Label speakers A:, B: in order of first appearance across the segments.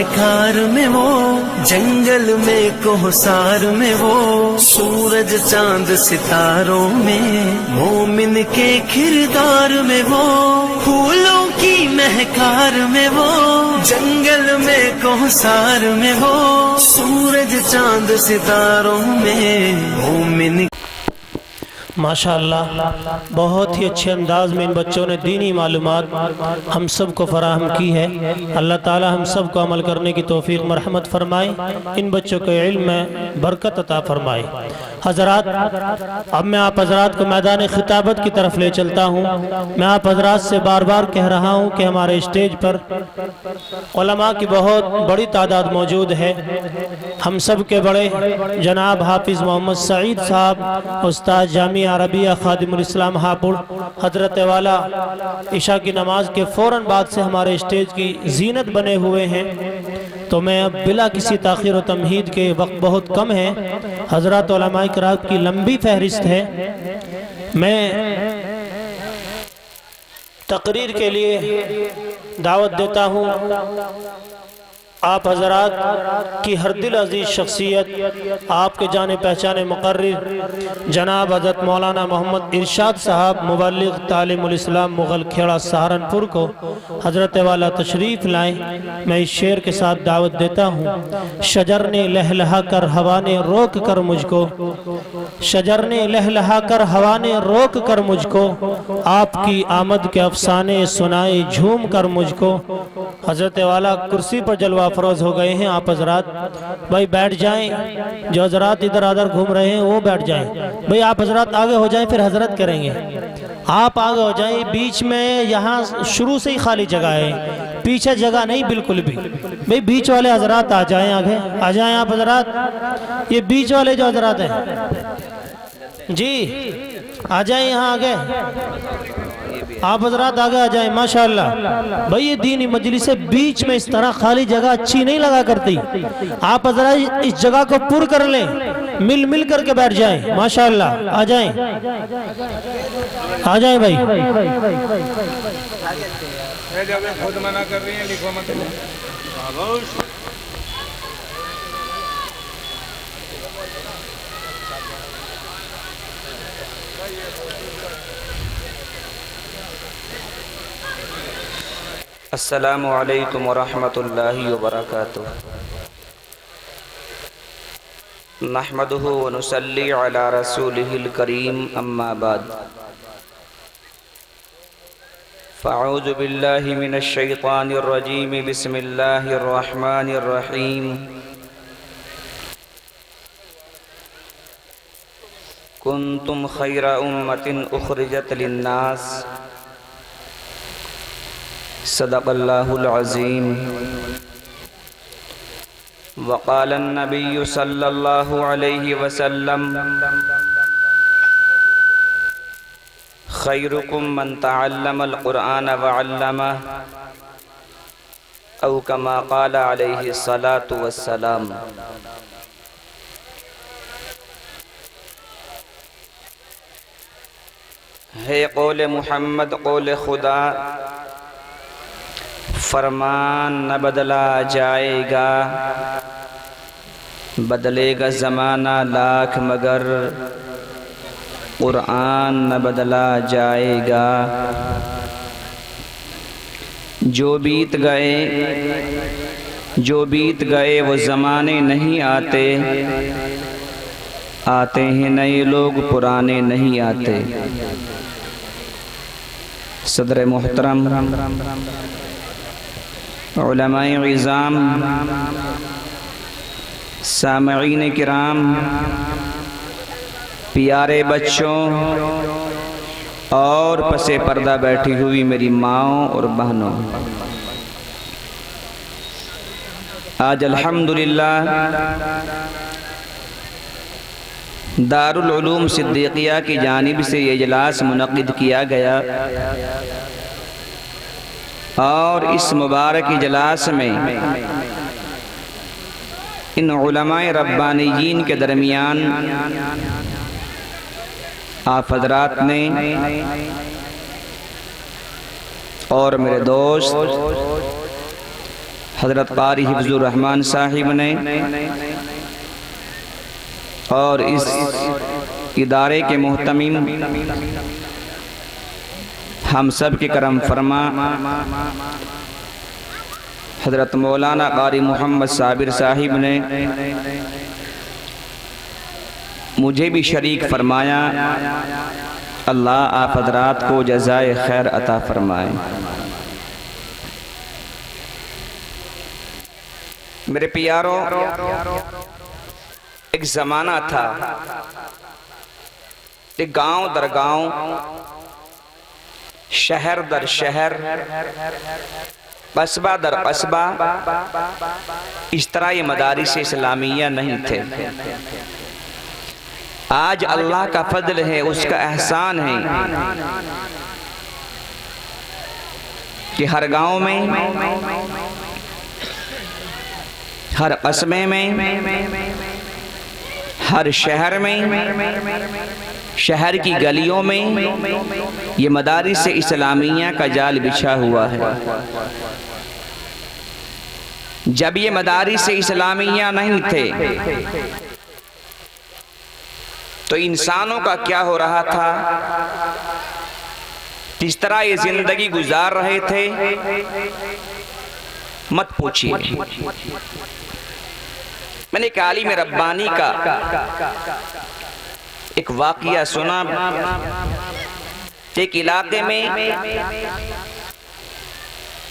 A: महकार में वो, जंगल में कोहसार में वो, सूरज चांद सितारों में, मोमिन के किरदार में वो, फूलों की महकार में वो, जंगल में कोहसार में वो, सूरज चांद सितारों में, मोमिन।
B: माशाअल्लाह, बहुत ही अच्छे अंदाज में इन बच्चों ने दीनी मालूमात हम सब को फराहम की है। अल्लाह ताला हम सब को अमल करने की तौफीक मरहमत फरमाए, इन बच्चों के इल्म में बरकत अता फरमाए। हजरात, अब मैं आप हजरात को मैदान खिताबत की तरफ ले चलता हूँ। मैं आप हजरात से बार बार कह रहा हूँ कि हमारे स्टेज पर उलमा की बहुत बड़ी तादाद मौजूद है। हम सब के बड़े जनाब हाफिज़ मोहम्मद सईद साहब, उस्ताद जामिया अरबिया खादिमुल इस्लाम हापुड़, हजरत वाला इशा की नमाज के फ़ौरन बाद से हमारे स्टेज की जीनत बने हुए हैं। तो मैं अब बिला किसी ताख़ीर व तमहीद के, वक्त बहुत कम है, हजरत उलमाए किराम की लंबी फहरिस्त है, मैं तकरीर के लिए दावत देता हूँ आप हजरात की हर दिल अजीज़ शख्सियत, आपके जाने पहचाने मुकर्रिर जनाब हज़रत मौलाना मोहम्मद इरशाद साहब, मुबल्लिग़ तालीमुल इस्लाम मुग़ल खेड़ा सहारनपुर को हज़रत वाला तशरीफ़ लाएँ। मैं इस शेर के साथ दावत देता हूँ। शजर ने लहलहा कर हवा ने रोक कर मुझको, शजर ने लहलहा कर हवा ने रोक कर मुझको, आपकी आमद के अफसाने सुनाए झूम कर मुझको। हज़रत वाला कुर्सी पर जलवा फरोज हो गए हैं। आप हजरात भाई बैठ जाएं, जो हजरात इधर उधर घूम रहे हैं वो बैठ जाएं। भाई आप हजरात आगे हो जाएं, फिर हजरत करेंगे। आप आगे हो जाएं, बीच में यहाँ शुरू से ही खाली जगह है, पीछे जगह नहीं बिल्कुल भी। भाई बीच वाले हजरात आ जाएं, आगे आ जाएं आप हजरात। ये बीच वाले जो हजरात हैं जी, आ जाएं यहाँ आगे, आप हजरात आगे आ जाएं। माशाअल्लाह भाई, ये दीनी मजलिस से बीच में इस तरह खाली जगह अच्छी नहीं लगा करती। आप हजरात इस जगह को पूर्ण कर लें, मिल मिल करके बैठ जाएं। माशाअल्लाह, आ जाएं, आ जाएं भाई।
C: खुद मना कर रही है, लिखो मत।
D: अस्सलामु अलैकुम वरहमतुल्लाहि वबरकातुहू। नहमदुहु व नुसल्ली अला रसूलिहिल करीम, अम्मा बाद। फ़अऊज़ु बिल्लाहि मिनश शैतानिर रजीम, बिस्मिल्लाहिर रहमानिर रहीम। कुन्तुम खैरा उम्मतिन उख़रिजत लिन्नास, सदक़ल्लाहुल अज़ीम। वक़ालन नबिय्यु सल्लल्लाहु अलैहि वसल्लम, खैरुकुम मन तअल्लमल क़ुरआन व अल्लमह, औ कमा क़ाल अलैहि सलातु वस्सलाम। है कौल मुहम्मद कौल खुदा, फरमान न बदला जाएगा, बदलेगा ज़माना लाख मगर क़ुरआन न बदला जाएगा। जो बीत गए वो ज़माने नहीं आते, आते हैं नए लोग पुराने नहीं आते। सदर मोहतरम, उलमाए इज़ाम, सामईन किराम, प्यारे बच्चों और पसे पर्दा बैठी हुई मेरी माँओं और बहनों, आज अल्हम्दुलिल्लाह दारुल उलूम सिद्दीक़िया की जानिब से ये इजलास मुनक़्क़िद किया गया और इस मुबारक इजलास में इन उलमाए रब्बानियीन के दरमियान आप हज़रात ने और मेरे दोस्त हज़रत कारी हिफ्ज़ुर रहमान साहिब ने और इस इदारे के मुहतमीम हम सब के करम फरमा हज़रत मौलाना कारी मोहम्मद साबिर साहिब ने मुझे भी शरीक फरमाया। अल्लाह आप हज़रात को जज़ाए खैर अता फरमाए। मेरे प्यारों, एक ज़माना था, एक गांव दर गांव, शहर दर शहर, कस्बा दर कस्बा इस तरह ये मदारिस इस्लामिया नहीं थे। आज अल्लाह का फजल है, उसका एहसान है कि हर गांव में, हर कस्बे में, हर शहर में, शहर की गलियों में ये मदारिस इस्लामिया का जाल बिछा हुआ है। जब ये मदारिस इस्लामिया नहीं थे तो इंसानों का क्या हो रहा था, किस तरह ये जिंदगी गुजार रहे थे, मत पूछिए। मैंने एक आलिम रब्बानी का एक वाक़िया सुना। एक इलाके में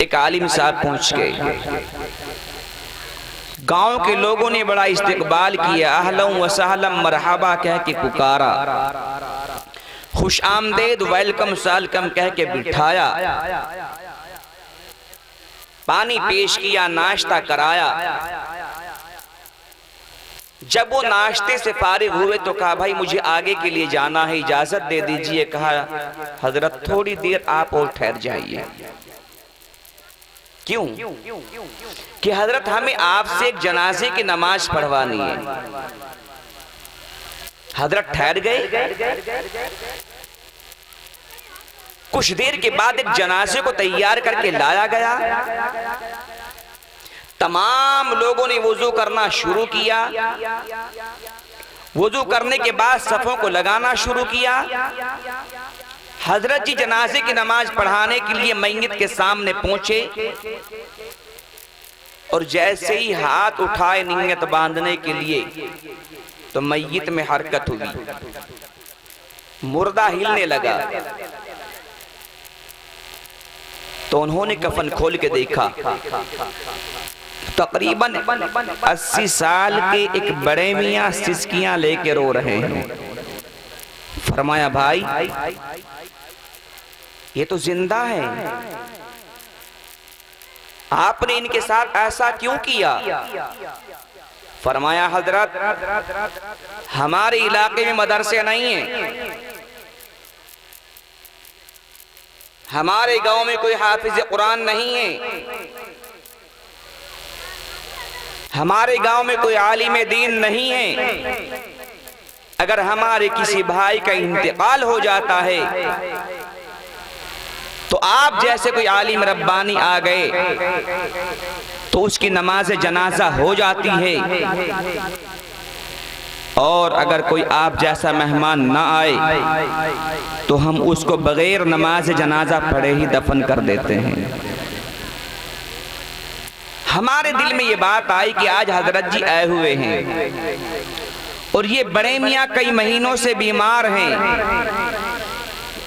D: एक आलिम साहब पहुंच गए। गांव के लोगों ने बड़ा इस्तकबाल किया, अहलन व सहलन मरहबा कह के पुकारा, खुश आमदेद वेलकम सालकम कह के बिठाया, पानी पेश किया, नाश्ता कराया। जब वो नाश्ते से फारिग हुए तो कहा भाई मुझे आगे के लिए जाना है, इजाजत दे दीजिए। कहा हजरत थोड़ी देर आप और ठहर जाइए। क्यों? कि हजरत हमें आपसे एक जनाजे की नमाज पढ़वानी है। हजरत ठहर गए। कुछ देर के बाद एक जनाजे को तैयार करके लाया गया। तमाम लोगों ने वुजू करना शुरू किया। वुजू करने के बाद सफों को लगाना शुरू किया। हजरत जी जनाजे की नमाज पढ़ाने के लिए मैयत के सामने पहुंचे और जैसे ही हाथ उठाए नियत बांधने के लिए तो मैयत में हरकत हुई, मुर्दा हिलने लगा। तो उन्होंने कफन खोल के देखा, तकरीबन 80 साल के एक बड़े मियाँ सिसकियां लेके रो रहे हैं। फरमाया भाई ये तो जिंदा है, आपने इनके साथ ऐसा क्यों किया? फरमाया हजरत हमारे इलाके में मदरसे नहीं है, हमारे गांव में कोई हाफिज कुरान नहीं है, हमारे गांव में कोई आलिम दीन नहीं है। अगर हमारे किसी भाई का इंतकाल हो जाता है तो आप जैसे कोई आलिम रब्बानी आ गए तो उसकी नमाज जनाजा हो जाती है, और अगर कोई आप जैसा मेहमान ना आए तो हम उसको बगैर नमाज जनाजा पढ़े ही दफन कर देते हैं। हमारे दिल में ये बात आई कि आज हजरत जी आए हुए हैं और ये बड़े मियाँ कई महीनों से बीमार हैं,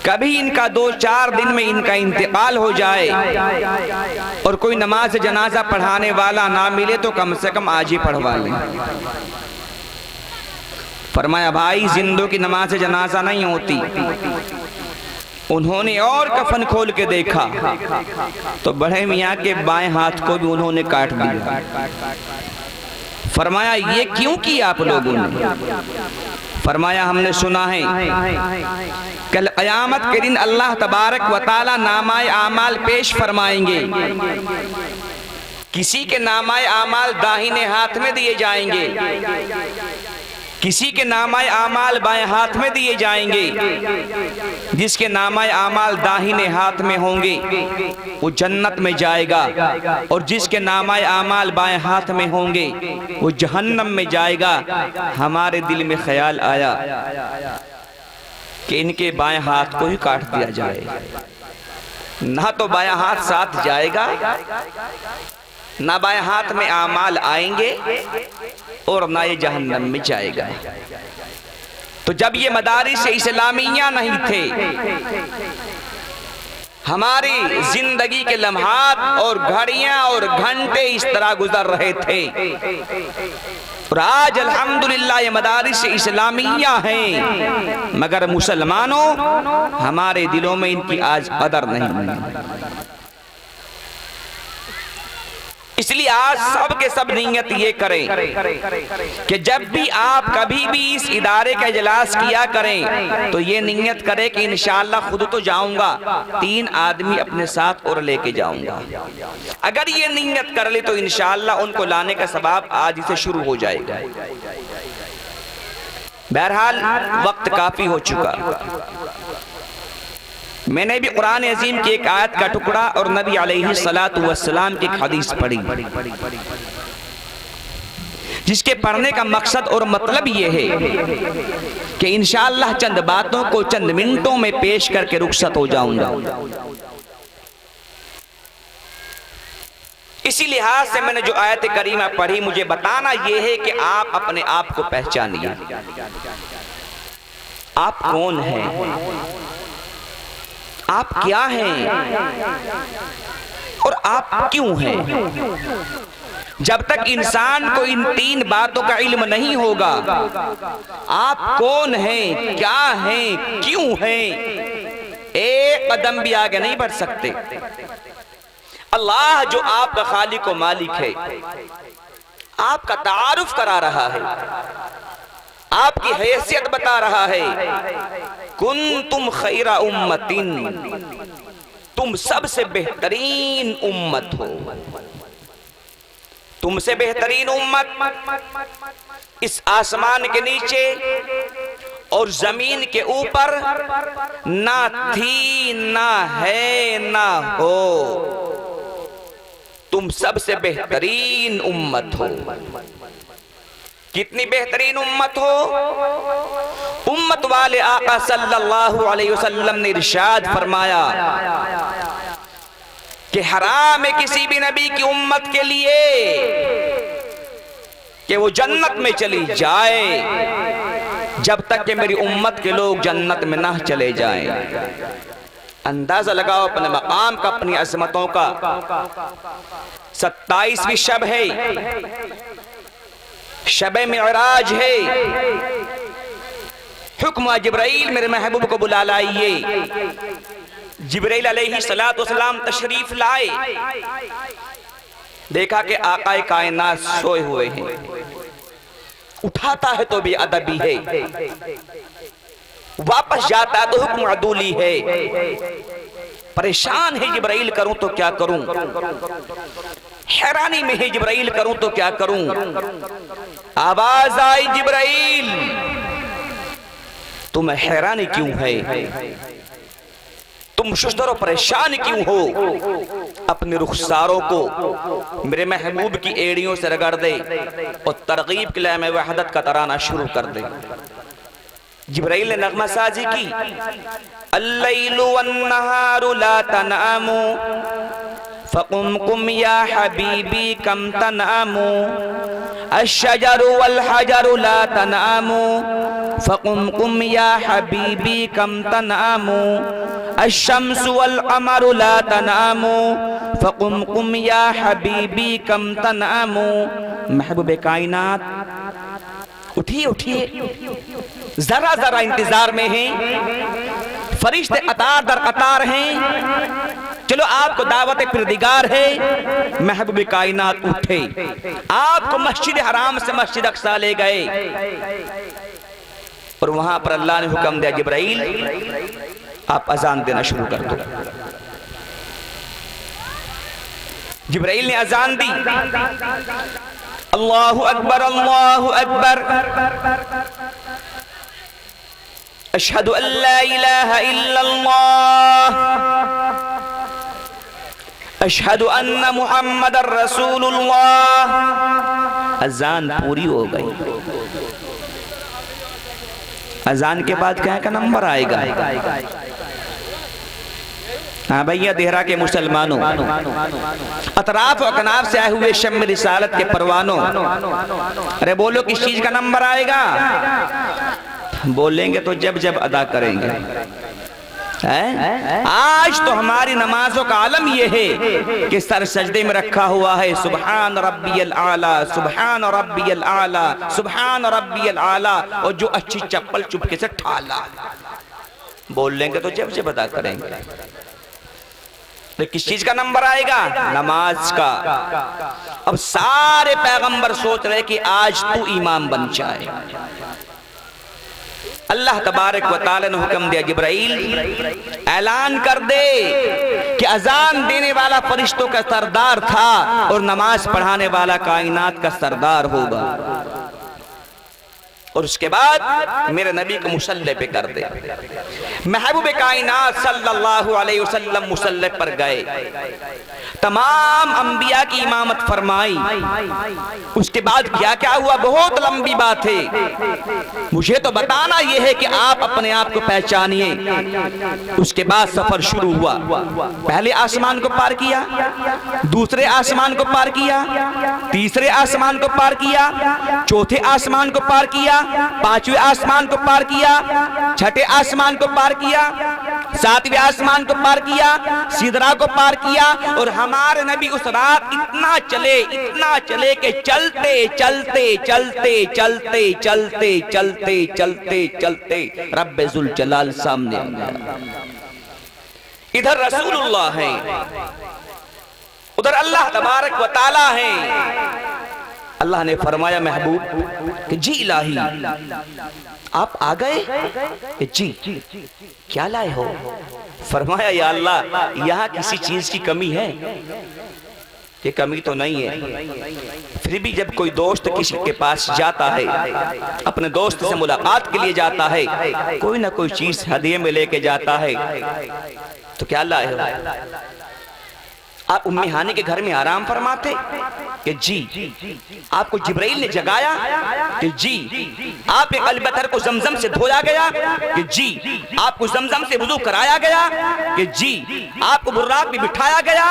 D: कभी इनका 2-4 दिन में इनका इंतकाल हो जाए और कोई नमाज जनाजा पढ़ाने वाला ना मिले तो कम से कम आज ही पढ़वा लें। फरमाया भाई जिंदों की नमाज जनाजा नहीं होती। उन्होंने और कफन खोल के देखा तो बड़े मियाँ के बाएं हाथ को भी उन्होंने काट दिया। फरमाया ये क्यों किया आप लोगों ने? फरमाया हमने सुना है कल क़यामत के दिन अल्लाह तबारक व तआला नामाए आमाल पेश फरमाएंगे, किसी के नामाए आमाल दाहिने हाथ में दिए जाएंगे, किसी के नामाए आमाल बाएं हाथ में दिए जाएंगे, जिसके नामाए आमाल दाहिने हाथ में होंगे वो जन्नत में जाएगा, और जिसके नामाए आमाल बाएं हाथ में होंगे वो जहन्नम में जाएगा। हमारे दिल में ख्याल आया कि इनके बाएं हाथ को ही काट दिया जाए, ना तो बायां हाथ साथ जाएगा, ना बाएं हाथ में आमाल आएंगे, और ना ये जहन्नम में जाएगा। तो जब ये मदारिस इस्लामिया नहीं थे, हमारी जिंदगी के लम्हात और घड़ियां और घंटे इस तरह गुजर रहे थे, और आज अल्हम्दुलिल्लाह ये मदारिस इस्लामिया हैं, मगर मुसलमानों हमारे दिलों में इनकी आज कदर नहीं। इसलिए आज सब के सब नियत ये करें कि जब भी आप कभी भी इस इदारे का इजलास किया करें तो ये नियत करें कि इंशाअल्लाह खुद तो जाऊंगा, 3 आदमी अपने साथ और लेके जाऊंगा। अगर ये नियत कर ले तो इंशाअल्लाह उनको लाने का सवाब आज से शुरू हो जाएगा। बहरहाल वक्त काफी हो चुका। मैंने भी कुरान अजीम की एक आयत का टुकड़ा और नबी अलैहिस्सलातु वस्सलाम की एक हदीस पढ़ी, जिसके पढ़ने का मकसद और मतलब ये है कि इंशाअल्लाह चंद बातों को चंद मिनटों में पेश करके रुखसत हो जाऊंगा। इसी लिहाज से मैंने जो आयत करीमा पढ़ी, मुझे बताना यह है कि आप अपने आप को पहचानिए। आप कौन हैं, आप क्या हैं, और आप क्यों हैं। जब तक इंसान को इन 3 बातों का इल्म नहीं होगा, आप कौन हैं, क्या हैं, क्यों हैं, एक कदम भी आगे नहीं बढ़ सकते। अल्लाह जो आपका खालिक व मालिक है, आपका तारुफ करा रहा है, आपकी हैसियत बता रहा है। कुंतुम खैरा उम्मतिन, तुम सबसे बेहतरीन उम्मत हो। तुमसे बेहतरीन उम्मत इस आसमान के नीचे और जमीन के ऊपर ना थी, ना है, ना हो। तुम सबसे बेहतरीन उम्मत हो। कितनी बेहतरीन उम्मत हो। उम्मत वाले आका सल्लल्लाहु अलैहि वसल्लम ने इरशाद फरमाया कि हराम है किसी भी नबी की उम्मत के लिए कि वो जन्नत में चली जाए जब तक कि मेरी उम्मत के लोग जन्नत में ना चले जाएं। अंदाजा लगाओ अपने मकाम का, अपनी अज़मतों का। 27वीं शब है, शबे मिअराज है। हुक्म जिब्राइल मेरे महबूब को बुला लाइए। जिब्राइल अलैहिस्सलातु वस्सलाम तशरीफ लाए, देखा कि आकाए कायनात सोए हुए हैं। उठाता है तो भी अदबी है, वापस जाता है तो हुक्म अदूली है। परेशान है जिब्राइल, करूं तो क्या करूं। हैरानी में है जिब्राइल, करूं तो क्या करूं। आवाज आई, जिब्राइल तुम्हें हैरानी क्यों है, तुम शुष्तर और परेशान क्यों हो। अपने रुखसारों को मेरे महबूब की एड़ियों से रगड़ दे और तरगीब के लिए मैं वहदत का तराना शुरू कर दे। जिब्राइल ने नगमा साजी की, अल्लैलु वन्नहारु ला तनामु फकुम कुम या हबीबी कम तनामु अश्शजरु वल हजरु ला तनामु फकुम कुम या हबीबी कम तनामु अश्शम्सु वल क़मरु ला तनामु फकुम कुम या हबीबी कम तनामु। महबूब कायनात उठिए उठिए, जरा जरा इंतजार में हैं, फरिश्ते कतार दर कतार हैं। चलो आपको दावत पिरदिगार है। महबूब कायनात उठे, आपको मस्जिद हराम से मस्जिद अक्सा ले गए और वहां पर अल्लाह ने हुक्म दिया, जिब्राइल आप अजान देना शुरू कर दो। जिब्राइल ने अजान दी, अल्लाहु अकबर, अल्लाहु अकबर। अशहदु अल्ला इलाहा इल्लल्लाह, अशहदु अन्ना मुहम्मदर रसूलुल्लाह। अजान पूरी हो गई। अजान के बाद क्या का नंबर आएगा? हाँ भैया देहरा के मुसलमानों, अतराफ और कनाफ से आए हुए शम्म रिसालत के परवानों, अरे बोलो किस चीज का नंबर आएगा? बोलेंगे तो जब जब अदा करेंगे। आज तो हमारी नमाजों का आलम यह है कि सर सजदे में रखा हुआ है, सुबहान रब्बियल आला, सुबहान रब्बियल आला, सुबहान रब्बियल आला, और जो अच्छी चप्पल चुपके से ठाला। बोल लेंगे तो जब जब अदा करेंगे। तो किस चीज का नंबर आएगा? नमाज का। अब सारे पैगंबर सोच रहे कि आज तू इमाम बन जाए। अल्लाह तबारक व तआला ने हुक्म दिया, जिब्राइल ऐलान कर दे कि अजान देने वाला फरिश्तों का सरदार था और नमाज पढ़ाने वाला कायनात का सरदार होगा। और उसके बाद मेरे नबी को मुसल्ले पे कर दे। महबूब कायनात सल्लल्लाहु अलैहि वसल्लम मुसल्ले पर गए, तमाम अंबिया की इमामत फरमाई। उसके बाद क्या क्या हुआ बहुत लंबी बात है, मुझे तो बताना यह है कि आप अपने आप को पहचानिए। उसके बाद सफर शुरू हुआ। पहले आसमान को पार किया, दूसरे आसमान को पार किया, तीसरे आसमान को पार किया, चौथे आसमान को पार किया, पांचवें आसमान को पार किया, छठे आसमान को पार किया, सातवें आसमान को पार किया, सिदरा को पार किया। और हमारे नबी उस रात इतना चले कि चलते चलते चलते चलते चलते चलते चलते चलते रब्बे जुल जलाल सामने आ गया। इधर रसूलुल्लाह है, उधर अल्लाह तबारक व तआला है। अल्लाह ने फरमाया महबूब कि जी इलाही आप आ गए? जी क्या लाए हो? फरमाया या अल्लाह यहाँ किसी चीज की कमी है? कि कमी तो नहीं है। फिर भी जब कोई दोस्त किसी के पास जाता है, अपने दोस्त से मुलाकात के लिए जाता है, कोई ना कोई चीज हदिये में लेके जाता है, तो क्या लाए हो? आप उम्मी हानी के घर में आराम फरमाते कि जी। आपको जिब्राइल ने जगाया कि जी। आप एक अलबतर को जमजम से धोया गया कि जी। आपको जमजम से वुजू कराया गया कि जी। आपको बुर्राक में बिठाया गया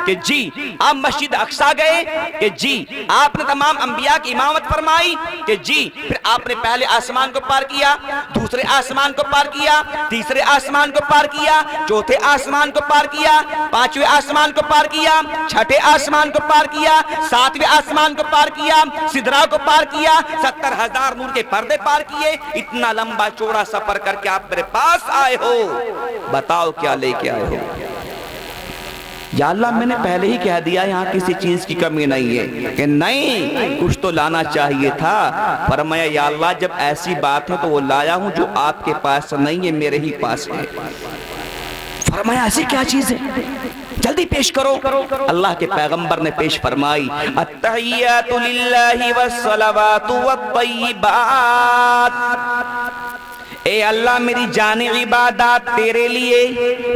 D: कि जी। आप मस्जिद अक्सा गए कि जी। आपने तमाम अंबिया की इमामत फरमाई कि जी। फिर आपने पहले आसमान को पार किया, दूसरे आसमान को पार किया, तीसरे आसमान को पार किया, चौथे आसमान को पार किया, पांचवें आसमान को पार किया, छठे आसमान को पार किया, सातवें आसमान को पार किया, सिदरा को पार किया, 70,000 नूर के पर्दे पार किए। इतना लंबा चौड़ा सफर करके आप मेरे पास आए हो, बताओ क्या लेके आए हो? या अल्लाह मैंने पहले ही कह दिया यहाँ किसी चीज की कमी नहीं है। कि नहीं, कुछ तो लाना चाहिए था। फरमाया या अल्लाह जब ऐसी बात है तो वो लाया हूँ जो आपके पास नहीं है, मेरे ही पास है। फरमाया ऐसी क्या चीज है, जल्दी पेश करो। अल्लाह के पैगंबर ने पेश फरमाई, अत्तहियातु लिल्लाहि वस्सलावातु वत्तय्यिबात। ए अल्लाह मेरी जानी इबादत तेरे लिए,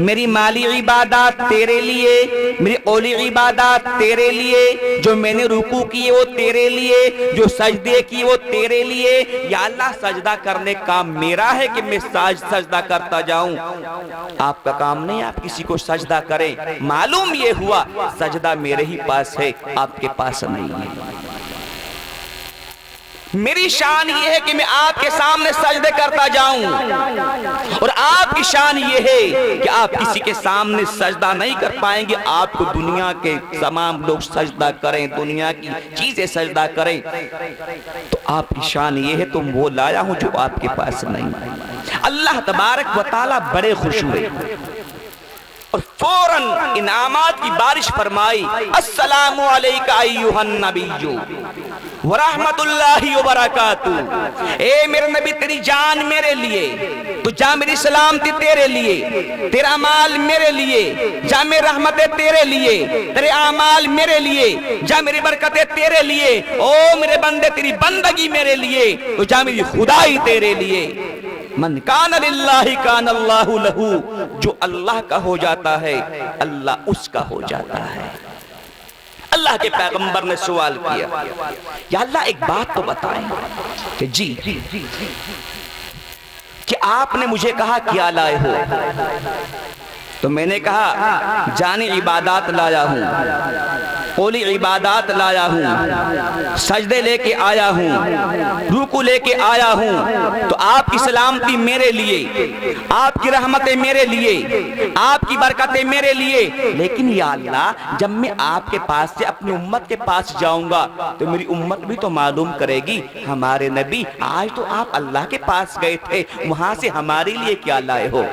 D: मेरी माली इबादत तेरे लिए, मेरी ओली इबादत तेरे लिए, जो मैंने रुकू किए वो तेरे लिए, जो सजदे किए वो तेरे लिए। या अल्लाह सजदा करने का मेरा है कि मैं सजदा करता जाऊं, आपका काम नहीं आप किसी को सजदा करें। मालूम ये हुआ सजदा मेरे ही पास है, आपके पास नहीं है। मेरी शान ये है कि मैं आपके सामने सजदे करता जाऊं, और आपकी शान ये है कि आप किसी के सामने सजदा नहीं कर पाएंगे। आपको दुनिया के तमाम लोग सजदा करें, दुनिया की चीजें सजदा करें, तो आपकी शान ये है तो वो लाया हूं जो आपके पास नहीं। अल्लाह तबारक व तआला बड़े खुश हुए और फौरन इनामात की बारिश फरमाई। अस्सलामु अलैका अय्युहन नबिय्यु, व रहमतुल्लाहि व बरकातुहू। ए मेरे नबी तेरी जान मेरे लिए, तो जा मेरी सलामती तेरे लिए, तेरा माल मेरे लिए, जा मेरी रहमतें तेरे लिए, तेरे आमाल मेरे लिए, जा मेरी बरकतें तेरे लिए। ओ मेरे बंदे तेरी बंदगी मेरे लिए, तो जा मेरी खुदाई तेरे लिए। मन कान लिल्लाहि कान अल्लाहु लहू। जो अल्लाह का हो जाता है अल्लाह उसका हो जाता है। अल्लाह के पैगंबर ने सवाल किया, या अल्लाह एक बात तो बताएं कि जी कि आपने मुझे कहा क्या लाए हो, तो मैंने कहा जाने इबादत लाया हूँ, ओली इबादत लाया हूँ, सजदे लेके आया हूँ, रुकू लेके आया हूँ। तो आपकी सलामती मेरे लिए, आपकी रहमतें मेरे लिए, आपकी बरकतें मेरे लिए। लेकिन या अल्लाह जब मैं आपके पास से अपनी उम्मत के पास जाऊंगा तो मेरी उम्मत भी तो मालूम करेगी हमारे नबी आज तो आप अल्लाह के पास गए थे, वहां से हमारे लिए क्या लाए हो।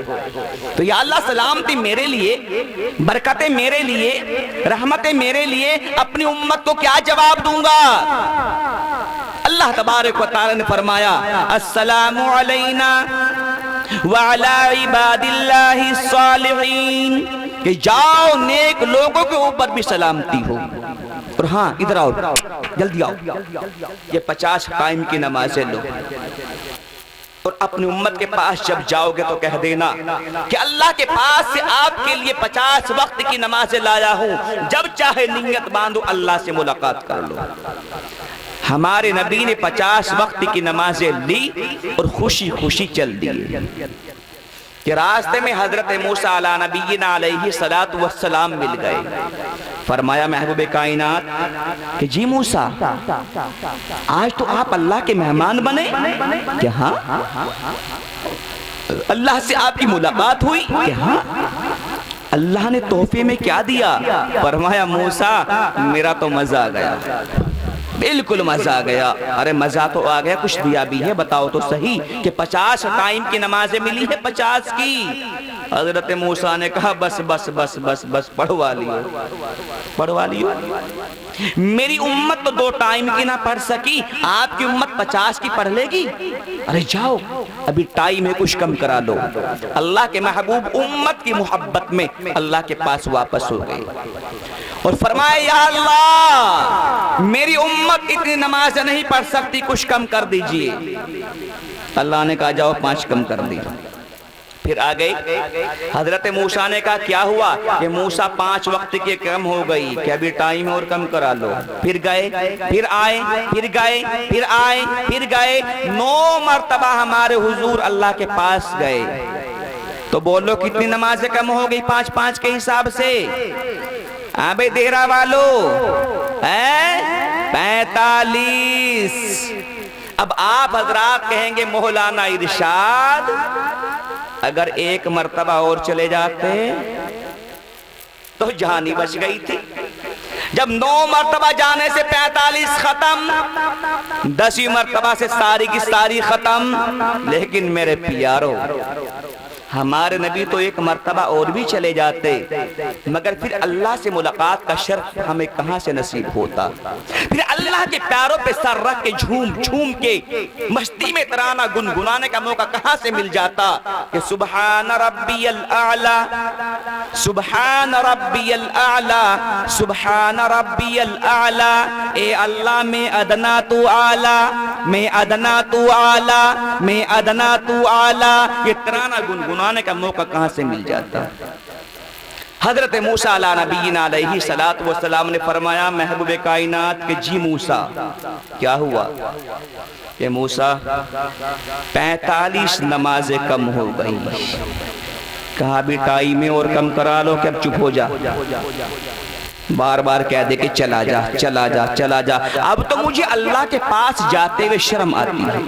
D: तो या अल्लाह सलामती मेरे लिए, बरकतें मेरे लिए, रहमतें मेरे लिए, अपनी उम्मत को क्या जवाब दूंगा। अल्लाह तबारक व तआला ने फरमाया अस्सलामु अलैना व अला इबादिल्लाहि सालिहीन, कि जाओ नेक लोगों के ऊपर भी सलामती हो। और हाँ इधर आओ, जल्दी आओ, ये 50 टाइम की नमाजें लो और अपनी उम्मत के पास जब जाओगे तो कह देना कि अल्लाह के पास से आपके लिए 50 वक्त की नमाजें लाया हूं, जब चाहे नियत बांधो अल्लाह से मुलाकात कर लो। हमारे नबी ने 50 वक्त की नमाजें ली और खुशी खुशी चल दिए कि रास्ते में हजरत मूसा अला नबीना अलैहि सलातु वस्सलाम मिल गए। फरमाया महबूब कायनात कि जी मूसा आज तो आप अल्लाह के मेहमान बने क्या? हाँ। अल्लाह से आपकी मुलाकात हुई क्या? हाँ। अल्लाह ने तोहफे में क्या दिया? फरमाया मूसा मेरा तो मजा आ गया, बिल्कुल मजा आ गया। अरे मजा तो आ गया, कुछ दिया भी है, बताओ तो सही कि 50 टाइम की नमाजें मिली है 50 की। हजरत मूसा ने कहा बस बस बस बस बस पढ़वा लियो, पढ़वा लियो। मेरी उम्मत तो 2 टाइम की ना पढ़ सकी, आपकी उम्मत 50 की पढ़ लेगी। अरे जाओ अभी टाइम है, कुछ कम करा लो। अल्लाह के महबूब उम्मत की मोहब्बत में अल्लाह के पास वापस हो गए और फरमाया या अल्लाह मेरी उम्मत इतनी नमाज नहीं पढ़ सकती, कुछ कम कर दीजिए। अल्लाह ने कहा जाओ 5 कम कर दी। फिर आ गई हजरत मूसा ने कहा क्या हुआ कि मूसा 5 वक्त के कम हो गई, कि अभी टाइम और कम करा लो। फिर गए, फिर आए, फिर गए, फिर आए, फिर गए। 9 मर्तबा हमारे हुजूर अल्लाह के पास गए। तो बोलो कितनी नमाजें कम हो गई 5-5 के हिसाब से? अबे देरा वालो 45। अब आप हजरात कहेंगे मौलाना इरशाद अगर 1 मर्तबा और चले जाते तो जान ही बच गई थी। जब 9 मर्तबा जाने से 45 खत्म, 10वीं मर्तबा से सारी की सारी खत्म। लेकिन मेरे प्यारो हमारे नबी तो 1 मर्तबा और भी चले जाते, मगर फिर अल्लाह से मुलाकात का शर्फ हमें कहां से नसीब होता। फिर अल्लाह के पैरों पे सर रख के झूम झूम के मस्ती में तराना गुनगुनाने का मौका कहां से मिल जाता कि सुबहान रब्बियल आला, सुबहान रब्बियल आला, सुबहान रब्बियल आला। ए अल्लाह में अदना तू आला, मैं अदना तू आला, मैं अदना तू आला। ये तराना गुनगुनाने का मौका कहां से मिल जाता। हजरत मूसा अला नबीना अलैहि सलातु वस्सलाम ने फरमाया महबूब कायनात के जी मूसा क्या हुआ? ये मूसा 45 नमाजें कम हो गई। कहा भी टाइम में और कम करा लो, क्या चुप हो जा। बार बार कह दे कि चला जा चला जा चला जा। अब तो मुझे अल्लाह के पास जाते हुए शर्म आती है।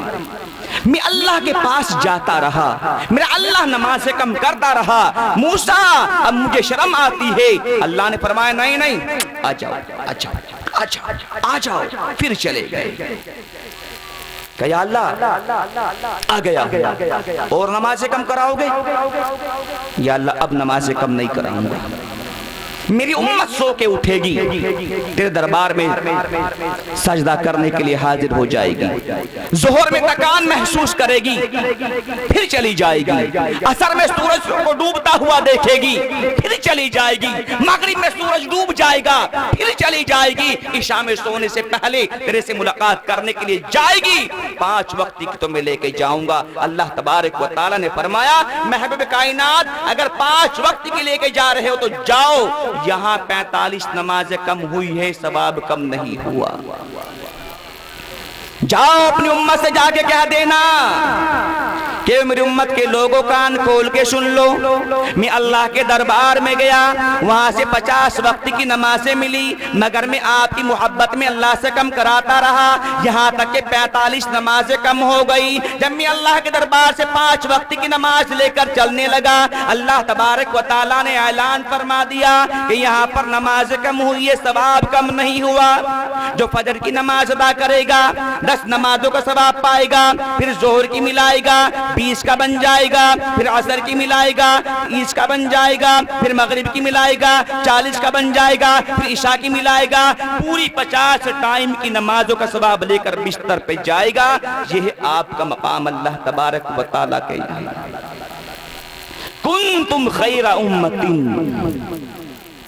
D: मैं अल्लाह के पास जाता रहा, मेरा अल्लाह नमाज से कम करता रहा। मूसा अब मुझे शर्म आती है। अल्लाह ने फरमाया नहीं नहीं आ जाओ आ जाओ आ जाओ आ जाओ। फिर चले गए। क्या अल्लाह आ गया और नमाज से कम कराओगे? या अल्लाह अब नमाज से कम नहीं कराऊंगा। मेरी उम्मत सो के उठेगी, तेरे दरबार में सजदा करने के लिए हाजिर हो जाएगी। जोहर में थकान महसूस करेगी, फिर चली जाएगी। असर में सूरज को डूबता हुआ देखेगी, फिर चली जाएगी। मगरिब में सूरज डूब जाएगा, फिर चली जाएगी। इशा में सोने से पहले तेरे से मुलाकात करने के लिए जाएगी। 5 वक्त की तो मैं लेके जाऊंगा। अल्लाह तबारक व तआला ने फरमाया, महबूब कायनात अगर 5 वक्त की लेके जा रहे हो तो जाओ। यहाँ 45 नमाजें कम हुई है, सवाब कम नहीं हुआ। जाओ अपनी उम्मत से जाके कह देना कि मेरी उम्मत के लोगों कान खोल के सुन लो, मैं अल्लाह के दरबार में गया, वहां से 50 वक्त की नमाजें मिली, मगर मैं आपकी मोहब्बत में अल्लाह से कम कराता रहा, यहाँ तक कि 45 नमाजें कम हो गई। जब मैं अल्लाह के दरबार से 5 वक्त की नमाज लेकर चलने लगा, अल्लाह तबारक व तआला ने ऐलान फरमा दिया कि यहाँ पर नमाज कम हुई है, सवाब कम नहीं हुआ। जो फजर की नमाज अदा करेगा 10 नमाजों का सवाब पाएगा, फिर जोहर की मिलाएगा 20 का बन जाएगा, फिर असर की मिलाएगा 30 का बन जाएगा, फिर मगरिब की मिलाएगा 40 का बन जाएगा, फिर इशा की मिलाएगा पूरी 50 टाइम की नमाजों का सवाब लेकर बिस्तर पे जाएगा। यह आपका मकाम अल्लाह तबारक व तआला के कुंतुम खैरा उम्मतिन,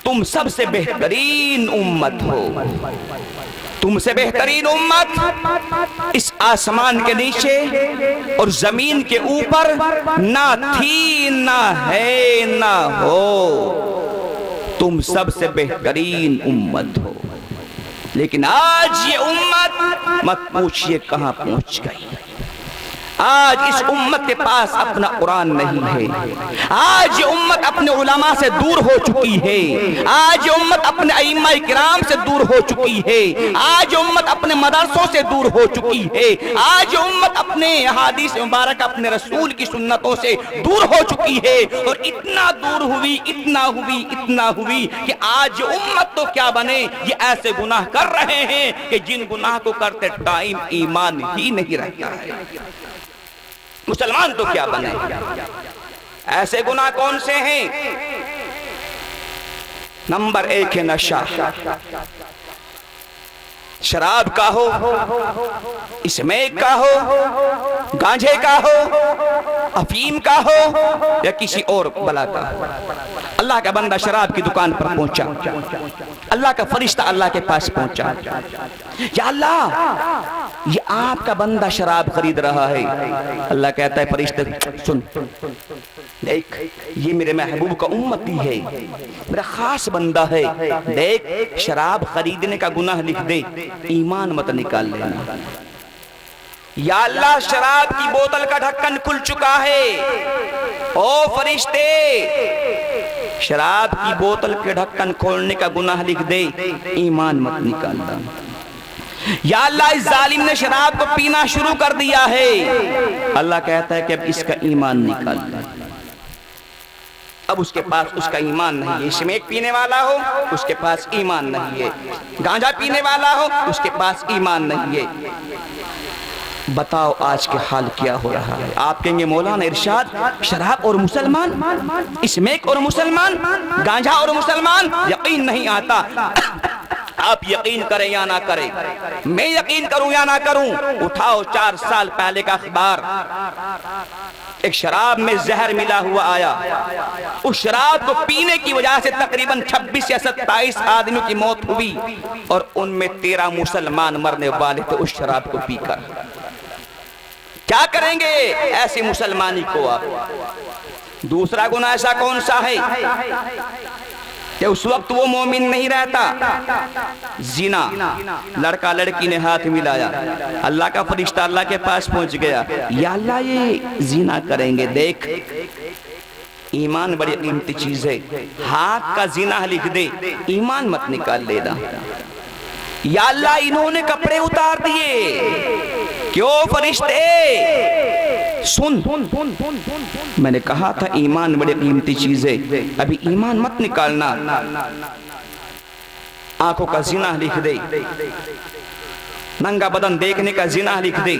D: तुम सबसे बेहतरीन उम्मत हो। तुमसे बेहतरीन उम्मत इस आसमान के नीचे और जमीन के ऊपर ना थी, ना है, ना हो। तुम सबसे बेहतरीन उम्मत हो। लेकिन आज ये उम्मत मत पूछिए कहां पहुंच गई। आज इस उम्मत के पास अपना कुरान नहीं है। आज ये उम्मत अपने उलमा से दूर हो चुकी है। आज ये उम्मत अपने अइम्मा किराम से दूर हो चुकी है। आज ये उम्मत अपने मदरसों से दूर हो चुकी है। आज ये उम्मत अपने हदीस मुबारक, अपने रसूल की सुन्नतों से दूर हो चुकी है। और इतना दूर हुई, इतना हुई, इतना हुई कि आज ये उम्मत तो क्या बने, ये ऐसे गुनाह कर रहे हैं कि जिन गुनाह को करते टाइम ईमान ही नहीं रहता है। मुसलमान तो क्या बने। ऐसे गुनाह कौन से हैं? नंबर 1 है नशा। शराब का हो, स्मैक का हो, गांजे का हो, अफीम का हो या किसी और बला का हो। अल्लाह का बंदा शराब की दुकान पर पहुंचा, अल्लाह का फरिश्ता अल्लाह के पास पहुंचा, या अल्लाह ये आपका बंदा शराब खरीद रहा है। अल्लाह कहता है फरिश्ते सुन, देख ये मेरे महबूब का उम्मती है, मेरा खास बंदा है। देख शराब खरीदने का गुनाह लिख दे, ईमान मत निकाल लेना। या अल्लाह शराब की बोतल का ढक्कन खुल चुका है, ओ फरिश्ते शराब की बोतल के ढक्कन खोलने का गुनाह लिख दे, ईमान मत निकालना। या अल्लाह इस जालिम ने शराब को पीना शुरू कर दिया है। अल्लाह कहता है कि अब इसका ईमान निकाल दे। अब उसके पास उसका ईमान नहीं है। स्मैक पीने वाला हो उसके पास ईमान नहीं है, गांजा पीने वाला हो उसके पास ईमान नहीं है। बताओ आज के हाल क्या हो रहा है। आप कहेंगे मौलाना इरशाद शराब और मुसलमान, स्मैक और मुसलमान, गांजा और मुसलमान, यकीन नहीं आता। आप यकीन करें या ना करें, मैं यकीन करूं या ना करूं, उठाओ 4 साल पहले का अखबार। एक शराब में जहर मिला हुआ आया, उस शराब को पीने की वजह से तकरीबन 26 या 27 आदमियों की मौत हुई और उनमें 13 मुसलमान मरने वाले थे उस शराब को पीकर। क्या करेंगे ऐसी मुसलमानी को आप? दूसरा गुनाह ऐसा कौन सा है कि उस वक्त वो मोमिन नहीं रहता। जिना, लड़का लड़की ने हाथ मिलाया, अल्लाह का फरिश्ता अल्लाह के पास पहुंच गया, या अल्लाह ये जिना करेंगे, देख ईमान बड़ी कीमती चीज है, हाथ का जिना लिख दे, ईमान मत निकाल लेना। या अल्लाह इन्होंने कपड़े उतार दिए, क्यों फरिश्ते सुन, मैंने कहा था ईमान बड़ी कीमती चीज है, अभी ईमान मत निकालना। आंखों का जिना लिख दे, नंगा बदन देखने का जिना लिख दे,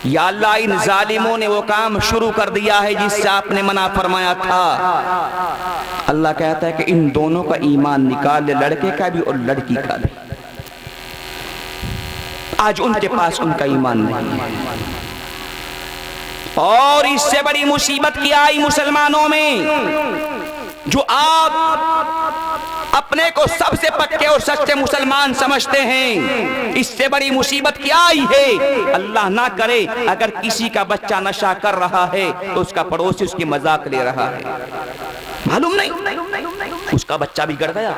D: या अल्लाह इन जालिमों ने वो काम शुरू कर दिया है जिससे आपने मना फरमाया था। अल्लाह कहता है कि इन दोनों का ईमान निकाल ले, लड़के का भी और लड़की का भी। आज उनके पास उनका ईमान नहीं है। और इससे बड़ी मुसीबत क्या आई मुसलमानों में, जो आप अपने को सबसे पक्के और सच्चे मुसलमान समझते हैं, इससे बड़ी मुसीबत क्या आई है। अल्लाह ना करे अगर किसी का बच्चा नशा कर रहा है तो उसका पड़ोसी उसकी मजाक ले रहा है, मालूम नहीं उसका बच्चा बिगड़ गया,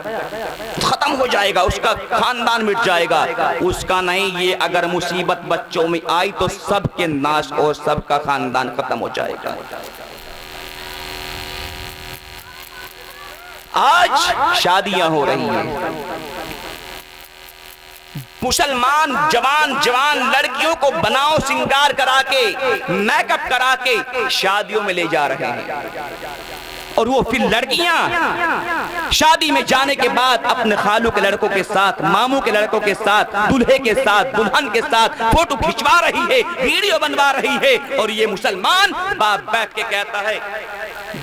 D: खत्म हो जाएगा, उसका खानदान मिट जाएगा। उसका नहीं, ये अगर मुसीबत बच्चों में आई तो सबके नाश और सबका खानदान खत्म हो जाएगा। आज शादियां हो रही हैं, मुसलमान जवान जवान लड़कियों को बनाओ सिंगार करा के, मेकअप करा के शादियों में ले जा रहे हैं। और वो फिर लड़कियां शादी में जाने के बाद अपने खालू के लड़कों के साथ, मामू के लड़कों के साथ, दूल्हे के साथ, दुल्हन के साथ फोटो खिंचवा रही है, वीडियो बनवा रही है। और ये मुसलमान बाप बैठ के कहता है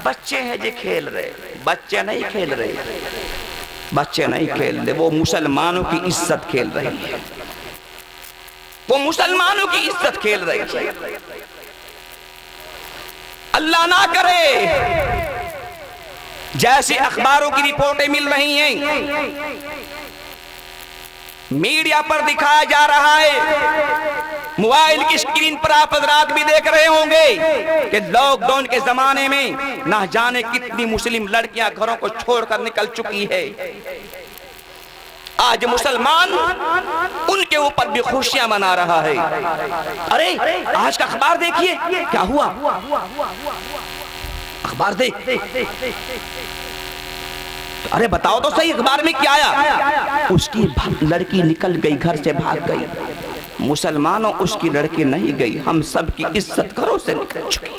D: बच्चे हैं जी खेल रहे। बच्चे नहीं खेल रहे, बच्चे नहीं खेल रहे, वो मुसलमानों की इज्जत खेल रही है, वो मुसलमानों की इज्जत खेल रही है। अल्लाह ना करे जैसे अखबारों की रिपोर्टें मिल रही हैं, मीडिया पर दिखाया जा रहा है, मोबाइल की स्क्रीन पर आप हज़रात भी देख रहे होंगे कि लॉकडाउन के जमाने में ना जाने कितनी मुस्लिम लड़कियां घरों को छोड़कर निकल चुकी है। आज मुसलमान उनके ऊपर भी खुशियां मना रहा है। अरे आज का अखबार देखिए क्या हुआ, अखबार देख, अरे बताओ तो सही अखबार में क्या आया। उसकी लड़की निकल गई, घर से भाग गई। मुसलमानों उसकी लड़की नहीं गई, हम सब की इज्जत घरों से निकल चुकी,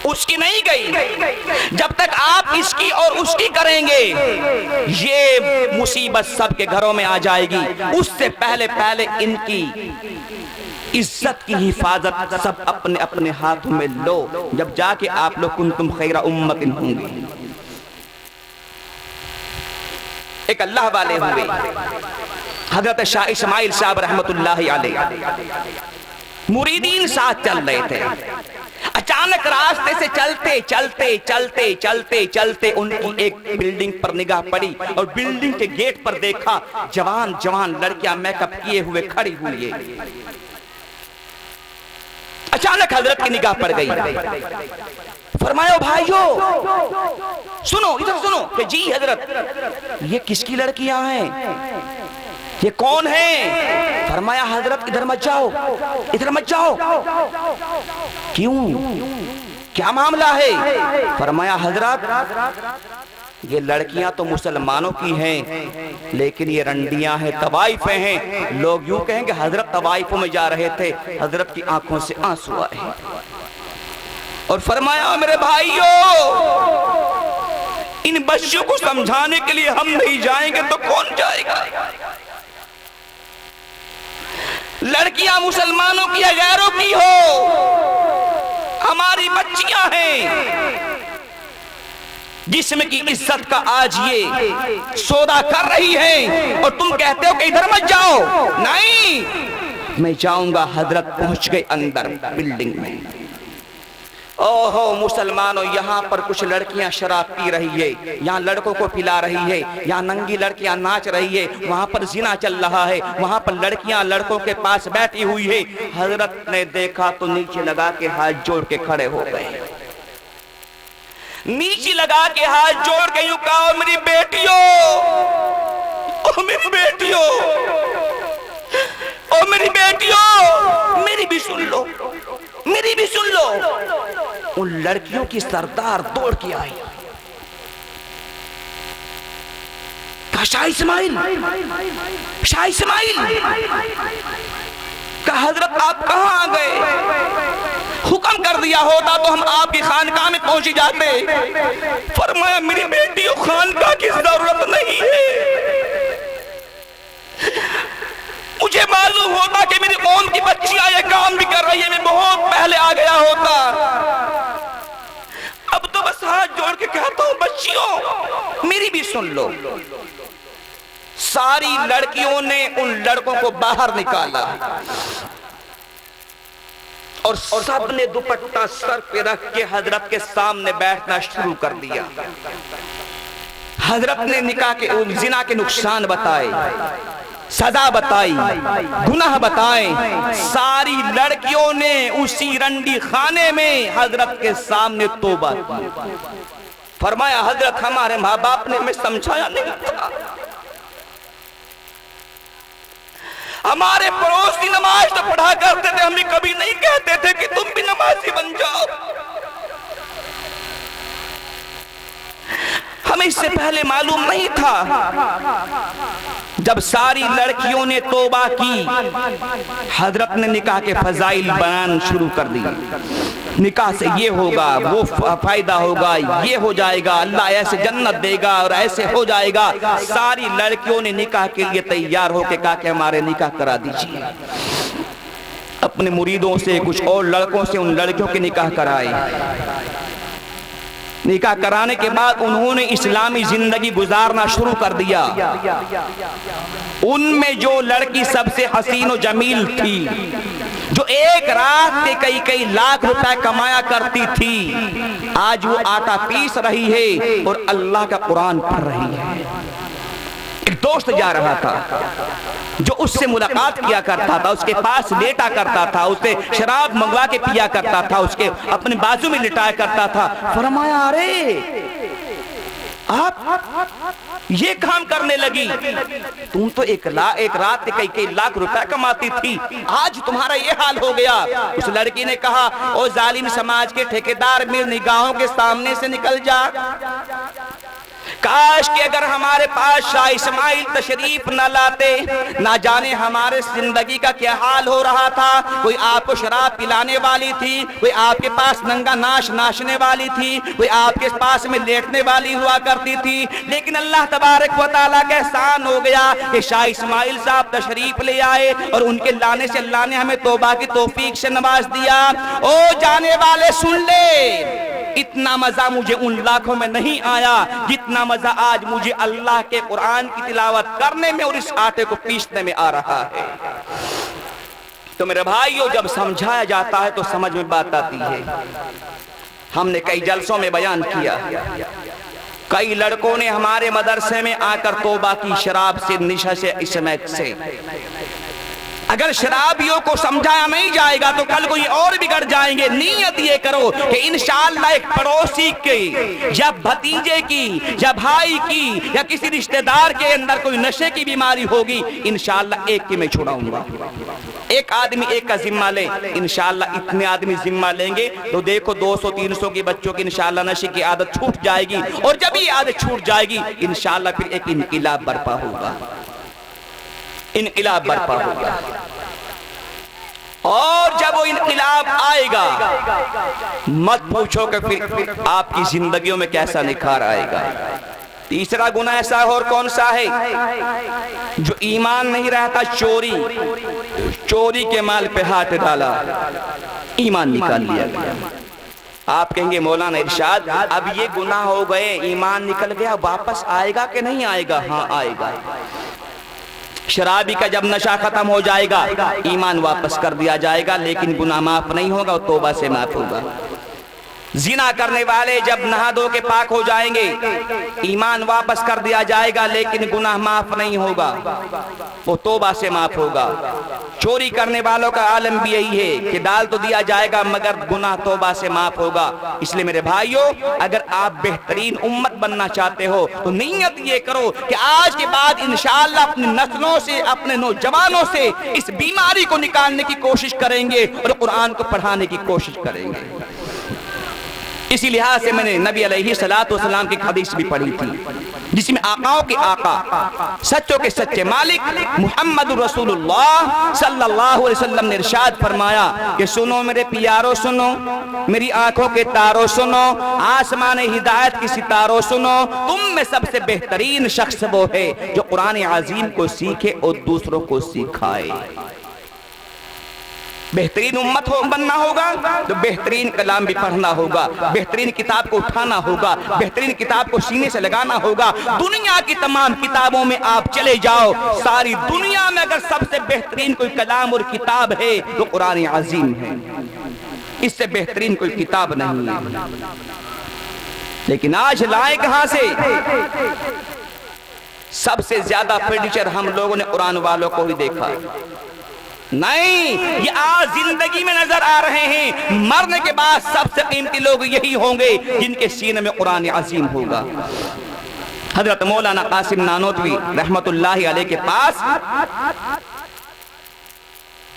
D: उसकी नहीं गई। जब तक आप इसकी और उसकी करेंगे ये मुसीबत सबके घरों में आ जाएगी। उससे पहले पहले इनकी इज्जत की हिफाजत सब अपने अपने हाथों में लो, जब जाके आप लोग कुंतुम खैरा उम्मतिन होंगे। एक अल्लाह वाले हुए हजरत शाह इस्माइल साहब रहमतुल्लाहि अलैह मुरीदीन साथ चल रहे थे। अचानक रास्ते से चलते चलते चलते चलते चलते उनकी एक बिल्डिंग पर निगाह पड़ी और बिल्डिंग के गेट पर देखा जवान जवान लड़कियां मेकअप किए हुए खड़ी हुई है। अचानक हजरत की निगाह पड़ गई। फरमाया भाइयों सुनो, इधर सुनो। कि जी हजरत ये किसकी लड़कियां हैं, ये कौन है? फरमाया हजरत इधर मत जाओ, इधर मत जाओ। क्यों, क्या मामला है? फरमाया हजरत ये लड़कियां तो मुसलमानों की हैं, लेकिन ये रंडियां हैं, तवाइफें हैं। लोग यूं कहेंगे हजरत तवाइफों में जा रहे थे। हजरत की आंखों से आंसू आए और फरमाया मेरे भाइयों इन बच्चों को समझाने के लिए हम नहीं जाएंगे तो कौन जाएगा? लड़कियां मुसलमानों की या गैरों की हो, हमारी बच्चियां हैं जिस्म की इज्जत का आज ये सौदा कर रही है और तुम कहते हो कि इधर मत जाओ। नहीं, मैं जाऊंगा। हजरत पहुंच गए अंदर बिल्डिंग में। ओहो मुसलमानों, यहाँ पर कुछ लड़कियां शराब पी रही है, यहाँ लड़कों को पिला रही है, यहाँ नंगी लड़कियां नाच रही है, वहां पर जिना चल रहा है, वहां पर लड़कियां लड़कों के पास बैठी हुई है। हजरत ने देखा तो नीचे लगा के हाथ जोड़ के खड़े हो गए। नीचे लगा के हाथ जोड़ के यूं कहा मेरी बेटियों, ओ मेरी बेटियों, ओ मेरी बेटियों, मेरी भी सुन लो, मेरी भी सुन लो। उन लड़कियों की सरदार दौड़ के आई। कहा शाह इस्माइल, शाह इस्माइल। कहा हजरत आप कहां आ गए? हुक्म कर दिया होता तो हम आपकी खानकाह में पहुंच जाते। फरमाया मेरी बेटियों खानकाह की जरूरत नहीं है, मुझे मालूम होता कि मेरी मोम की बच्चियां ये काम भी कर रही है, मैं बहुत पहले आ गया होता। अब तो बस हाथ जोड़ के कहता हूं बच्चियों मेरी भी सुन लो। सारी लड़कियों ने उन लड़कों को बाहर निकाला और सबने दुपट्टा सर पे रख के हजरत के सामने बैठना शुरू कर दिया। हजरत ने निकाह के जिना के नुकसान बताए, सजा बताई, गुनाह बताए। सारी लड़कियों ने उसी रंडी खाने में हजरत के सामने तौबा की। फरमाया हजरत हमारे माँ बाप ने हमें समझाया नहीं था, हमारे पड़ोसी नमाज तो पढ़ा करते थे, हमें कभी नहीं कहते थे कि तुम भी नमाजी बन जाओ। हमें इससे पहले मालूम नहीं था। जब सारी लड़कियों ने तौबा की, हजरत ने निकाह के फजाइल बयान शुरू कर दिए। निकाह से ये होगा, वो फायदा होगा, ये हो जाएगा, अल्लाह ऐसे जन्नत देगा और ऐसे हो जाएगा। सारी लड़कियों ने निकाह के लिए तैयार होकर कहा कि हमारे निकाह करा दीजिए। अपने मुरीदों से, कुछ और लड़कों से उन लड़कियों के निकाह कराए। निकाह कराने के बाद उन्होंने इस्लामी जिंदगी गुजारना शुरू कर दिया। उनमें जो लड़की सबसे हसीन और जमील थी, जो एक रात के कई कई लाख रुपए कमाया करती थी, आज वो आटा पीस रही है और अल्लाह का कुरान पढ़ रही है। एक दोस्त जा रहा था जो उससे मुलाकात किया करता था, उसके पास लेटा करता था, उससे शराब मंगवा के पिया करता था, उसके अपने बाजू में लिटाया करता था। फरमाया अरे आप ये काम करने लगी, तुम तो एक रात के कई कई लाख रुपए कमाती थी, आज तुम्हारा ये हाल हो गया। उस लड़की ने कहा ओ जालिम समाज के ठेकेदार, मेरी निगाहों के सामने से निकल जा। काश कि अगर हमारे पास शाह इस्माइल तशरीफ न लाते, ना जाने हमारे जिंदगी का क्या हाल हो रहा था। कोई आपको शराब पिलाने वाली थी, कोई आपके पास नंगा नाश नाचने वाली थी, कोई आपके पास में लेटने वाली हुआ करती थी। लेकिन अल्लाह तबारक व तआला का एहसान हो गया कि शाह इस्माइल साहब तशरीफ ले आए और उनके लाने से अल्लाह ने हमें तौबा की तौफीक से नवाज दिया। ओ जाने वाले सुन ले, इतना मजा मुझे उन लाखों में नहीं आया जितना मजा आज मुझे अल्लाह के कुरान की तिलावत करने में और इस आटे को पीसने में आ रहा है। तो मेरे भाइयों, जब समझाया जाता है तो समझ में बात आती है। हमने कई जलसों में बयान किया, कई लड़कों ने हमारे मदरसे में आकर तौबा की, शराब से, निशा से, इसमैत से। अगर शराबियों को समझाया नहीं जाएगा तो कल को ये और बिगड़ जाएंगे। नीयत ये करो कि इंशाअल्लाह एक पड़ोसी की या भतीजे की या भाई की या किसी रिश्तेदार के अंदर कोई नशे की बीमारी होगी, इंशाअल्लाह एक की मैं छुड़ाऊंगा। एक आदमी एक का जिम्मा ले, इंशाअल्लाह इतने आदमी जिम्मा लेंगे तो देखो 200-300 के बच्चों की इंशाअल्लाह नशे की आदत छूट जाएगी। और जब ये आदत छूट जाएगी इंशाअल्लाह फिर एक इनकिलाब बर्पा होगा, इनकिलाब बर्पा होगा। और जब वो इनकिलाब आएगा, मत पूछो कि फिर आपकी जिंदगियों में कैसा निखार आएगा। तीसरा गुनाह ऐसा और कौन सा है जो ईमान नहीं रहता? चोरी। चोरी के माल पे हाथ डाला, ईमान निकाल लिया गया। आप कहेंगे मौलाना इरशाद अब ये गुनाह हो गए, ईमान निकल गया, वापस आएगा कि नहीं आएगा? हाँ आएगा। शराबी का जब नशा खत्म हो जाएगा ईमान वापस कर दिया जाएगा, लेकिन गुनाह माफ नहीं होगा और तौबा से माफ होगा। जिना करने वाले जब नहा धो के पाक हो जाएंगे ईमान वापस कर दिया जाएगा, लेकिन गुनाह माफ नहीं होगा, वो तौबा से माफ होगा। चोरी करने वालों का आलम भी यही है कि डाल तो दिया जाएगा मगर गुनाह तौबा से माफ होगा। इसलिए मेरे भाइयों, अगर आप बेहतरीन उम्मत बनना चाहते हो तो नीयत ये करो कि आज के बाद इंशाअल्लाह अपनी नस्लों से, अपने नौजवानों से इस बीमारी को निकालने की कोशिश करेंगे और कुरान को पढ़ाने की कोशिश करेंगे। इसी लिहाज से मैंने नबी अलैहिस्सलाम की हदीस भी पढ़ी थी जिसमें आकाओं के आका, सच्चों के सच्चे मालिक मुहम्मद रसूलुल्लाह सल्लल्लाहु अलैहि वसल्लम ने इरशाद फरमाया कि सुनो मेरे प्यारो, सुनो मेरी आंखों के तारों, सुनो आसमान हिदायत की सितारों, सुनो तुम में सबसे बेहतरीन शख्स वो है जो कुरान अजीम को सीखे और दूसरों को सिखाए। बेहतरीन उम्मत बनना होगा तो बेहतरीन कलाम भी पढ़ना होगा, बेहतरीन किताब को उठाना होगा, बेहतरीन किताब को सीने से लगाना होगा। दुनिया की तमाम किताबों में आप चले जाओ, सारी दुनिया में अगर सबसे बेहतरीन कोई कलाम और किताब है तो कुरान अजीम है, इससे बेहतरीन कोई किताब नहीं है। लेकिन आज लाए कहां से? सबसे ज्यादा प्रेडिक्टर हम लोगों ने कुरान वालों को ही देखा। नहीं, ये आज जिंदगी में नजर आ रहे हैं, मरने के बाद सबसे कीमती लोग यही होंगे जिनके सीने में कुरान अजीम होगा। हजरत मौलाना कासिम नानोतवी रहमतुल्लाहि अलैह के पास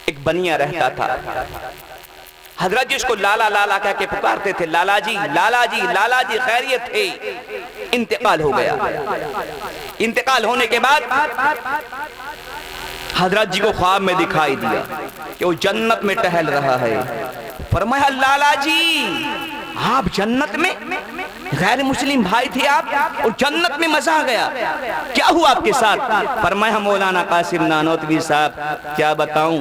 D: एक बनिया रहता था। हजरत जी उसको लाला लाला कह के पुकारते थे, लाला जी लाला जी लाला जी, खैरियत है। इंतकाल हो गया। इंतकाल होने के बाद हजरत जी को ख्वाब में दिखाई दिया कि वो जन्नत में टहल रहा है। फरमाया, लाला जी आप जन्नत में? गैर मुस्लिम भाई थे आप और जन्नत में मजा आ गया, क्या हुआ आपके साथ? फरमाया, मौलाना कासिम नानोतवी साहब क्या बताऊं,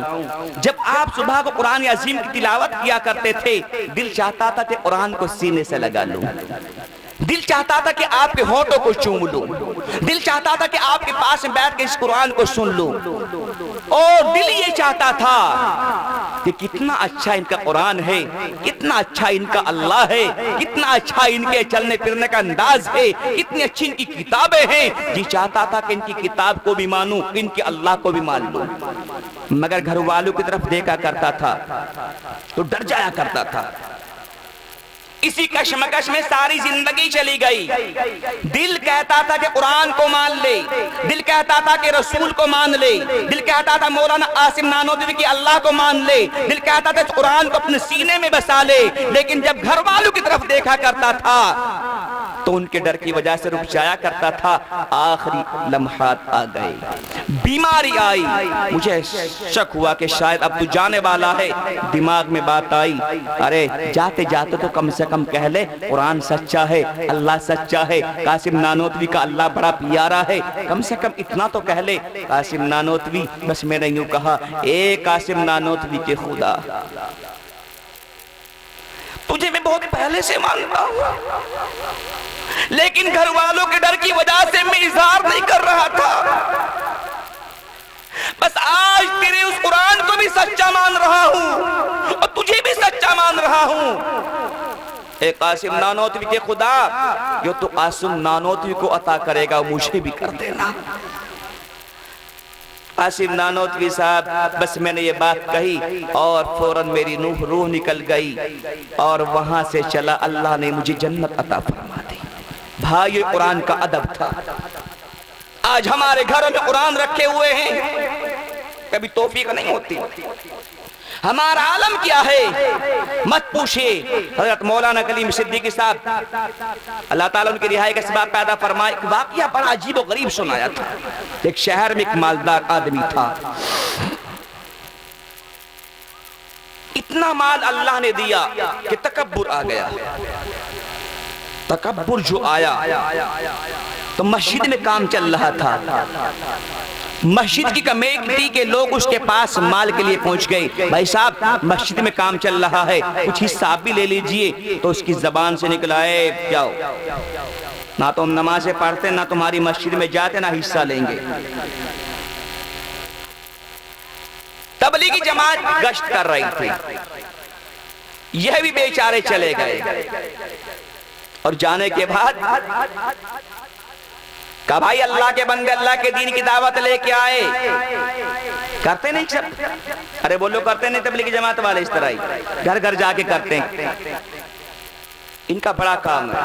D: जब आप सुबह को कुरान अजीम की तिलावत किया करते थे, दिल चाहता था कि कुरान को सीने से लगा लूं, दिल चाहता था कि आपके होठों को चूम लूं, दिल चाहता था कि आपके पास में बैठ के इस कुरान को सुन लूं, और दिल ये चाहता था कि कितना अच्छा इनका कुरान है, कितना अच्छा इनका अल्लाह है, कितना अच्छा इनके चलने फिरने का अंदाज है, कितनी अच्छी इनकी किताबें हैं। जी चाहता था कि इनकी किताब को भी मानूं, इनके अल्लाह को भी मान लूं। मगर घर वालों की तरफ देखा करता था तो डर जाया करता था। इसी कश्मकश में सारी जिंदगी चली गई। दिल कहता था कि कुरान को मान ले, दिल कहता था कि रसूल को मान ले, दिल कहता था मौलाना कासिम नानोतवी की अल्लाह को मान ले, दिल कहता था कुरान को अपने सीने में बसा ले। लेकिन जब घर वालों की तरफ देखा करता था तो उनके डर की वजह से रुक जाया करता था। आखिरी लम्हात आ गए, बीमारी आई, मुझे शक हुआ कि शायद अब तू जाने वाला है। दिमाग में बात आई, अरे जाते जाते तो कम से कम कह ले कुरान सच्चा है, अल्लाह सच्चा है, कासिम नानोतवी का अल्लाह बड़ा प्यारा है, कम से कम इतना तो कह ले। कासिम नानोतवी, बस मैंने यूं कहा, ए कासिम नानोतवी के खुदा, तुझे मैं बहुत पहले से मानता हूं, लेकिन घर वालों के डर की वजह से मैं इजहार नहीं कर रहा था। बस आज तेरे उस कुरान को भी सच्चा मान रहा हूं और तुझे भी सच्चा मान रहा हूं। ए कासिम नानोतवी के खुदा, जो तू कासिम नानोतवी को अता करेगा मुझे भी कर देना। कासिम नानोतवी साहब, बस मैंने ये बात कही और फौरन मेरी रूह निकल गई और वहां से चला। अल्लाह ने मुझे जन्नत अता फरमा दी। भाई, ये कुरान का अदब था। आज हमारे घरों में कुरान रखे हुए हैं, कभी तौफीक नहीं होती। हमारा आलम क्या है मत पूछिए। हजरत मौलाना कलीम सिद्दीकी साहब अल्लाह ताला उनकी रिहाई का सबब पैदा फरमाए, एक वाकया बड़ा अजीब और गरीब सुनाया था। एक शहर में एक मालदार आदमी था, इतना माल अल्लाह ने दिया कि तकब्बुर आ गया। तकब्बुर जो आया तो मस्जिद में काम चल रहा था, मस्जिद की कमेटी के लोग उसके पास माल के लिए पहुंच गए। भाई साहब, मस्जिद में काम चल रहा है, कुछ हिस्सा आप भी ले लीजिए। तो उसकी जबान से निकला है, जाओ, ना तो हम नमाज़ें पढ़ते, ना तुम्हारी मस्जिद में जाते, ना हिस्सा लेंगे। तबलीगी जमात गश्त कर रही थी, यह भी बेचारे चले गए और जाने के बाद कहा, भाई अल्लाह के बंदे अल्लाह के दीन की दावत लेके आए। करते नहीं सब, अरे बोलो करते नहीं तबलीगी जमात वाले इस तरह ही घर घर जाके करते हैं, इनका बड़ा काम है।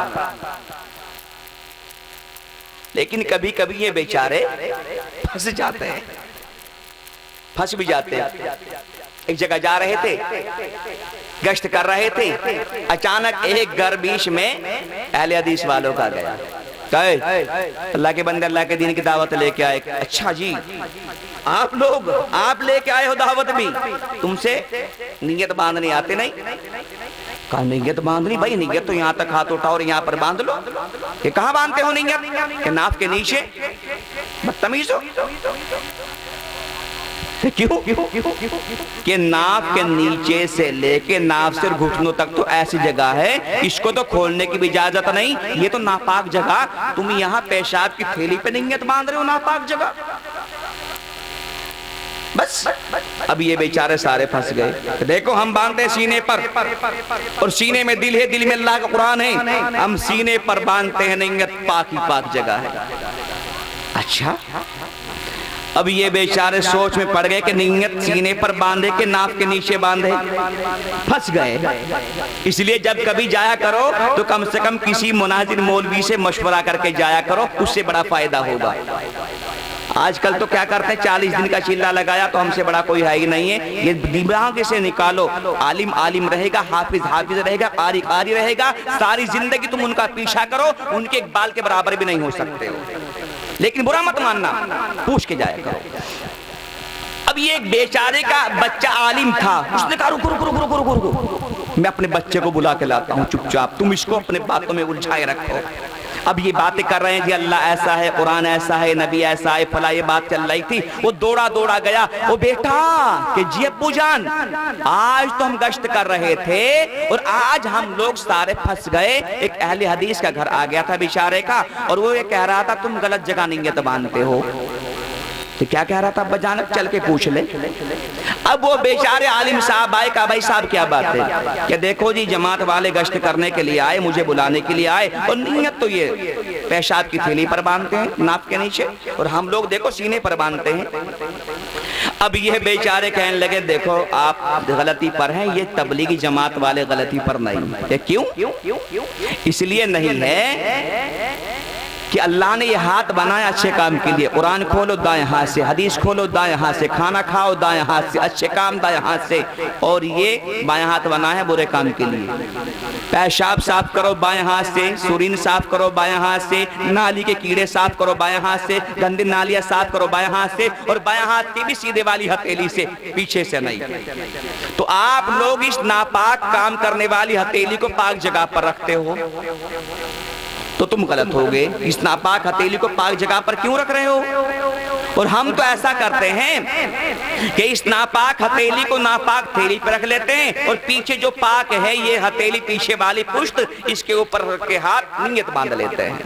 D: लेकिन कभी कभी ये बेचारे फंस जाते हैं, फंस भी जाते हैं। एक जगह जा रहे थे, गश्त कर रहे थे, अचानक एक घर बीच में अहले हदीस वालों का गया। अल्लाह के बंदे अल्लाह के दीन की दावत लेके आए। अच्छा जी, आप लोग आप लेके आए हो दावत भी, तुमसे नियत बांधनी आते नहीं? कहा नियत बांधनी? भाई नियत तो यहाँ तक हाथ उठाओ और यहाँ पर बांध लो। ये कहाँ बांधते हो नियत? नाफ के नीचे? बदतमीज हो। क्यों? कि नाव के नीचे से लेके नाव से घुटनों तक तो ऐसी जगह है, इसको तो खोलने की भी इजाजत नहीं। ये तो नापाक जगह, तुम यहाँ पेशाब की थैली पे नीयत बांध रहे हो नापाक जगह। बस अब ये बेचारे सारे फंस गए। देखो हम बांधते सीने पर, और सीने में दिल है, दिल में अल्लाह का कुरान है, हम सीने पर बांधते हैं नीयत पाक ही पाक जगह है। अच्छा, अब ये बेचारे सोच में पड़ गए कि नीयत सीने पर बांधे कि नाक के नीचे बांधे, फंस गए। इसलिए जब कभी जाया करो तो कम से कम किसी मुनाजिर मौलवी से मशवरा करके जाया करो, उससे बड़ा फायदा होगा। आजकल तो क्या करते हैं, 40 दिन का चिल्ला लगाया तो हमसे बड़ा कोई है ही नहीं है। ये दिमाग से निकालो, आलिम आलिम रहेगा, हाफिज हाफिज रहेगा, कारी कारी रहेगा, सारी जिंदगी तुम उनका पीछा करो, उनके एक बाल के बराबर भी नहीं हो सकते हो। लेकिन बुरा मत मानना, पूछ के जाया करो। अब ये एक बेचारे का बच्चा आलिम था, उसने कहा रुको रुको रुको रुको रुको, मैं अपने बच्चे को बुला के लाता हूँ, चुपचाप तुम इसको अपने बातों में उलझाए रखो। अब ये बातें कर रहे हैं जी, अल्लाह ऐसा है, कुरान ऐसा है, नबी ऐसा है, फला, ये बात चल रही थी। वो दौड़ा दौड़ा गया, वो बेटा कि जी अब्बू जान, आज तो हम गश्त कर रहे थे और आज हम लोग सारे फंस गए। एक अहले हदीस का घर आ गया था बेचारे का, और वो ये कह रहा था तुम गलत जगह नीयत बांधते हो। तो क्या कह रहा था अब्बा जान, चल के पूछ ले। अब वो बेचारे आलिम साहब आए, कहा भाई साहब क्या बात है? कि देखो जी जमात वाले गश्त करने के लिए आए, मुझे बुलाने के लिए आए, और नीयत तो ये पेशाब की थैली पर बांधते हैं नाक के नीचे, और हम लोग देखो सीने पर बांधते हैं। अब ये बेचारे कहने लगे देखो आप गलती पर हैं, ये तबलीगी जमात वाले गलती पर नहीं। ये क्यों? इसलिए नहीं है कि अल्लाह ने ये हाथ बनाया अच्छे काम के लिए। कुरान खोलो दाएं हाथ से, हदीस खोलो दाएं हाथ से, खाना खाओ दाएं हाथ से, अच्छे काम दाएं हाथ से, और ये बाएं हाथ बना है बुरे काम के लिए। पेशाब साफ करो बाएं हाथ से, सूरीन साफ करो बाएं हाथ से, नाली के कीड़े साफ करो बाएं हाथ से, गंदी नालियां साफ करो बाएं हाथ से, और बाएं हाथ की भी सीधे वाली हथेली से, पीछे से नहीं। तो आप लोग इस नापाक काम करने वाली हथेली को पाक जगह पर रखते हो तो तुम गलत हो गए। इस नापाक हथेली को पाक जगह पर क्यों रख रहे हो? और हम तो ऐसा करते हैं कि इस नापाक हथेली को नापाक थैली पर रख लेते हैं, और पीछे जो पाक है ये हथेली पीछे वाली पुष्ट, इसके ऊपर रख के हाथ नीयत बांध लेते हैं।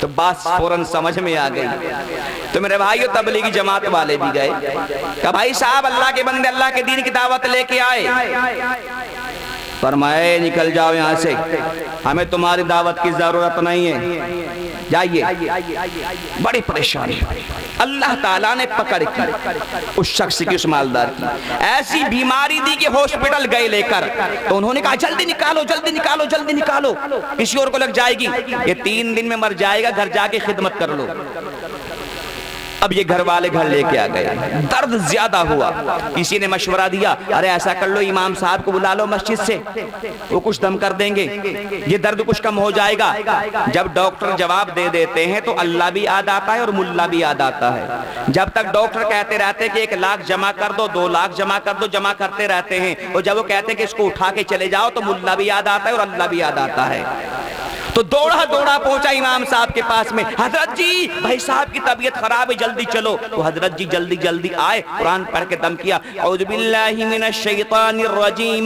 D: तो बात फौरन समझ में आ गई। तो मेरे भाइयों तबलीगी जमात वाले भी गए, कहा भाई साहब अल्लाह के बंदे अल्लाह के दीन की दावत लेके आए, फरमाए निकल जाओ यहाँ से, हमें तुम्हारी दावत की जरूरत नहीं है, जाइए। बड़ी परेशानी अल्लाह ताला ने पकड़ की उस शख्स की, उस मालदार की। ऐसी बीमारी दी कि हॉस्पिटल गए लेकर, तो उन्होंने कहा जल्दी निकालो जल्दी निकालो जल्दी निकालो, किसी और को लग जाएगी, ये 3 दिन में मर जाएगा, घर जाके खिदमत कर लो। अब ये घर वाले घर लेके आ गए, दर्द ज्यादा हुआ, किसी ने मशवरा दिया अरे ऐसा कर लो इमाम साहब को बुला लो मस्जिद से, वो कुछ दम कर देंगे, ये दर्द कुछ कम हो जाएगा। जब डॉक्टर जवाब दे देते हैं तो अल्लाह भी याद आता है और मुल्ला भी याद आता है। जब तक डॉक्टर कहते रहते हैं कि 1 लाख जमा कर दो, 2 लाख जमा कर दो, जमा करते रहते हैं, और जब वो कहते हैं कि इसको उठा के चले जाओ तो मुल्ला भी याद आता है और अल्लाह भी याद आता है। तो दौड़ा दौड़ा पहुंचा इमाम साहब के पास में, हजरत जी भाई साहब की तबीयत खराब है जल्दी चलो। तो हजरत जी जल्दी जल्दी आए, कुरान पढ़ के दम किया, औज़ु बिल्लाहि मिनश शैतानिर रजीम,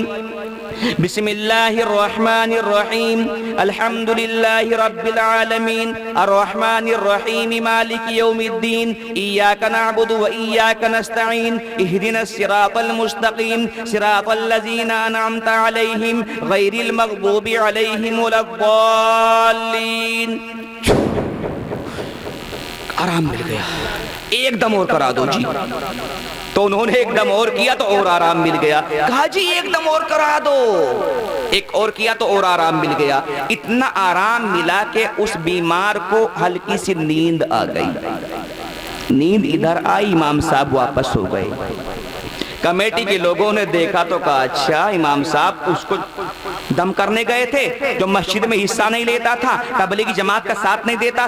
D: बिस्मिल्लाहिर रहमानिर रहीम, अल्हम्दुलिल्लाहि रब्बिल आलमीन, अर्रहमानिर रहीम, मालिकि यौमिद्दीन, इय्याका नअबुदु व इय्याका नस्तईन, इहदिनस सिरातल मुस्तकीम, सिरातल लज़ीना अनअमता अलैहिम, गैरिल मग़दूबि अलैहिम वलद्दाल्लीन। आराम मिल गया, एकदम और करा दो जी। तो उन्होंने एकदम और किया तो और आराम मिल गया। कहा जी एकदम और करा दो, एक और किया तो और आराम मिल गया। इतना आराम मिला कि उस बीमार को हल्की सी नींद आ गई। नींद इधर आई, इमाम साहब वापस हो गए। कमेटी के लोगों ने देखा तो कहा अच्छा इमाम साहब उसको दम करने गए थे, जो मस्जिद में हिस्सा नहीं लेता था, तबलीगी जमात का साथ नहीं देता